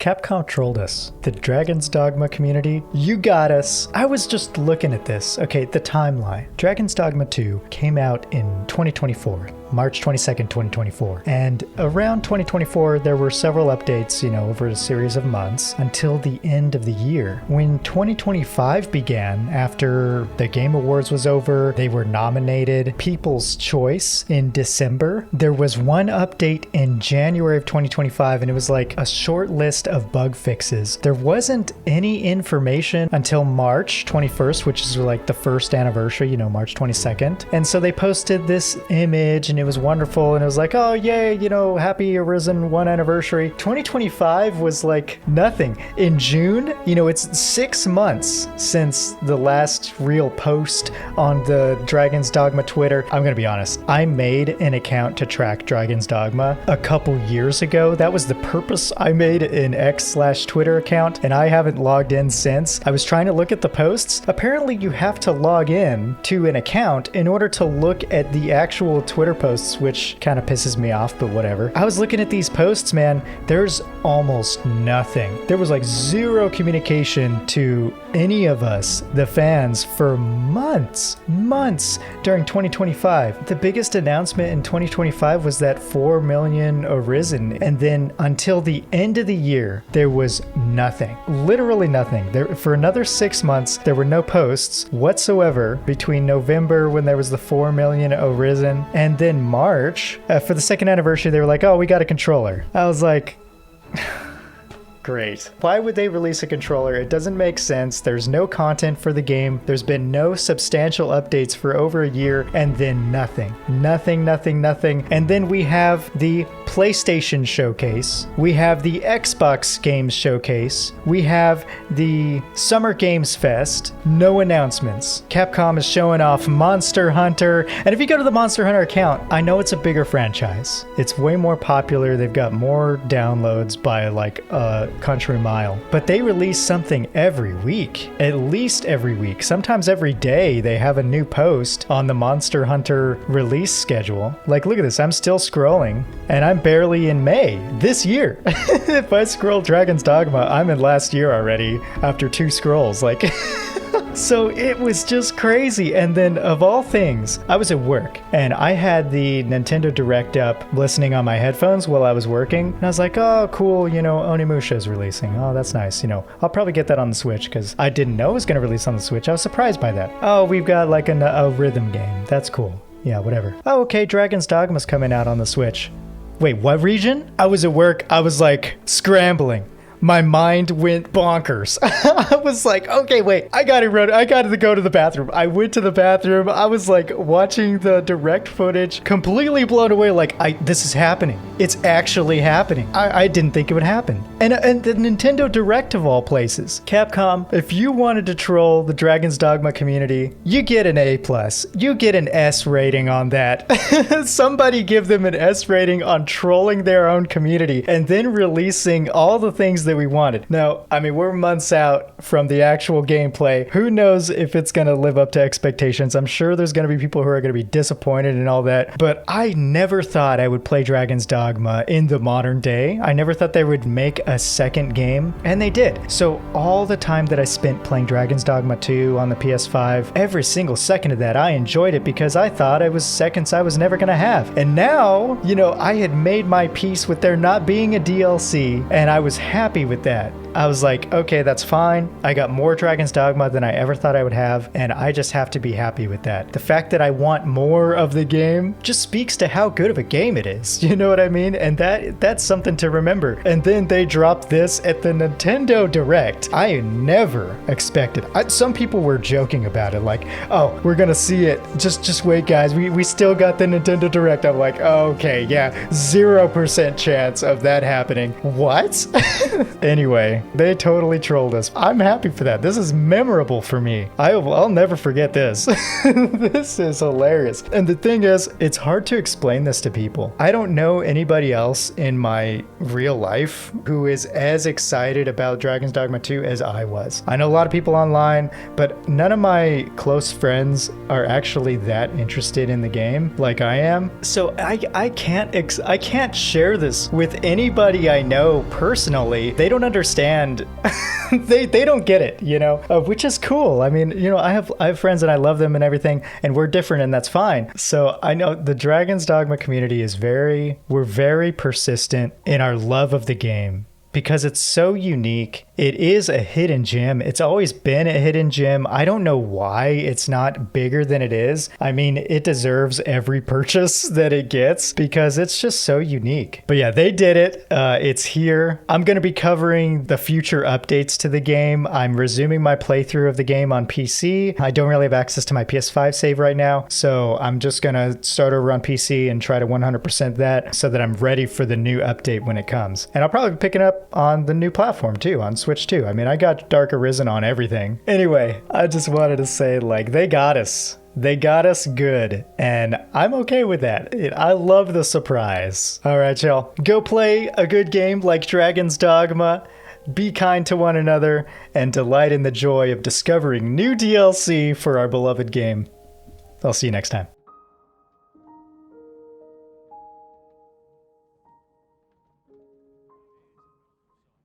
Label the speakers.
Speaker 1: Capcom trolled us. The Dragon's Dogma community, you got us. I was just looking at this. Okay, the timeline. Dragon's Dogma 2 came out in 2024. March 22nd, 2024. And around 2024, there were several updates, over a series of months until the end of the year. When 2025 began, after the Game Awards was over, they were nominated People's Choice in December. There was one update in January of 2025, and it was like a short list of bug fixes. There wasn't any information until March 21st, which is like the first anniversary, March 22nd. And so they posted this image, and it was wonderful, and it was like, oh yay, happy Arisen 1 anniversary. 2025 was like nothing. In June, it's 6 months since the last real post on the Dragon's Dogma Twitter. I'm gonna be honest, I made an account to track Dragon's Dogma a couple years ago. That was the purpose. I made an X/Twitter account, and I haven't logged in since. I was trying to look at the posts. Apparently you have to log in to an account in order to look at the actual Twitter posts, which kind of pisses me off, but whatever. I was looking at these posts, man. There's almost nothing. There was like zero communication to any of us, the fans, for months during 2025. The biggest announcement in 2025 was that 4 million Arisen, and then until the end of the year, there was nothing. Literally nothing. For another 6 months, there were no posts whatsoever between November, when there was the 4 million Arisen, and then March, for the second anniversary, they were like, oh, we got a controller. I was like, great. Why would they release a controller? It doesn't make sense. There's no content for the game. There's been no substantial updates for over a year, and then nothing. Nothing. And then we have the PlayStation Showcase. We have the Xbox Games Showcase. We have the Summer Games Fest. No announcements. Capcom is showing off Monster Hunter. And if you go to the Monster Hunter account, I know it's a bigger franchise. It's way more popular. They've got more downloads by like a country mile. But they release something every week. At least every week. Sometimes every day they have a new post on the Monster Hunter release schedule. Like, look at this. I'm still scrolling, and I'm barely in May this year. If I scroll Dragon's Dogma, I'm in last year already after 2 scrolls. Like, so it was just crazy. And then, of all things, I was at work, and I had the Nintendo Direct up listening on my headphones while I was working. And I was like, oh, cool, Onimusha's releasing. Oh, that's nice. I'll probably get that on the Switch, because I didn't know it was going to release on the Switch. I was surprised by that. Oh, we've got like a rhythm game. That's cool. Yeah, whatever. Oh, okay, Dragon's Dogma's coming out on the Switch. Wait, what region? I was at work. I was like scrambling. My mind went bonkers. I was like, okay, wait, I gotta go to the bathroom. I went to the bathroom. I was like watching the direct footage, completely blown away. Like, this is happening. It's actually happening. I didn't think it would happen. And the Nintendo Direct of all places. Capcom, if you wanted to troll the Dragon's Dogma community, you get an A+. You get an S rating on that. Somebody give them an S rating on trolling their own community and then releasing all the things that we wanted. Now, I mean, we're months out from the actual gameplay. Who knows if it's going to live up to expectations? I'm sure there's going to be people who are going to be disappointed and all that, but I never thought I would play Dragon's Dogma in the modern day. I never thought they would make a second game, and they did. So all the time that I spent playing Dragon's Dogma 2 on the PS5, every single second of that, I enjoyed it because I thought it was seconds I was never going to have. And now, I had made my peace with there not being a DLC, and I was happy with that. I was like, okay, that's fine. I got more Dragon's Dogma than I ever thought I would have, and I just have to be happy with that. The fact that I want more of the game just speaks to how good of a game it is. You know what I mean? And that's something to remember. And then they dropped this at the Nintendo Direct. I never expected. Some people were joking about it, like, oh, we're gonna see it. Just wait, guys. We still got the Nintendo Direct. I'm like, okay, yeah, 0% chance of that happening. What? Anyway, they totally trolled us. I'm happy for that. This is memorable for me. I'll never forget this. This is hilarious. And the thing is, it's hard to explain this to people. I don't know anybody else in my real life who is as excited about Dragon's Dogma 2 as I was. I know a lot of people online, but none of my close friends are actually that interested in the game like I am. So I can't share this with anybody I know personally they don't understand. they don't get it, you know, which is cool. I mean, you know, I have friends and I love them and everything, and we're different, and that's fine. So I know the Dragon's Dogma community is we're very persistent in our love of the game because it's so unique. It is a hidden gem. It's always been a hidden gem. I don't know why it's not bigger than it is. I mean, it deserves every purchase that it gets because it's just so unique. But yeah, they did it. It's here. I'm going to be covering the future updates to the game. I'm resuming my playthrough of the game on PC. I don't really have access to my PS5 save right now, so I'm just going to start over on PC and try to 100% that so that I'm ready for the new update when it comes. And I'll probably be picking up on the new platform too, on Switch too. I mean, I got Dark Arisen on everything. Anyway, I just wanted to say, like, they got us. They got us good, and I'm okay with that. I love the surprise. All right, y'all. Go play a good game like Dragon's Dogma. Be kind to one another, and delight in the joy of discovering new DLC for our beloved game. I'll see you next time.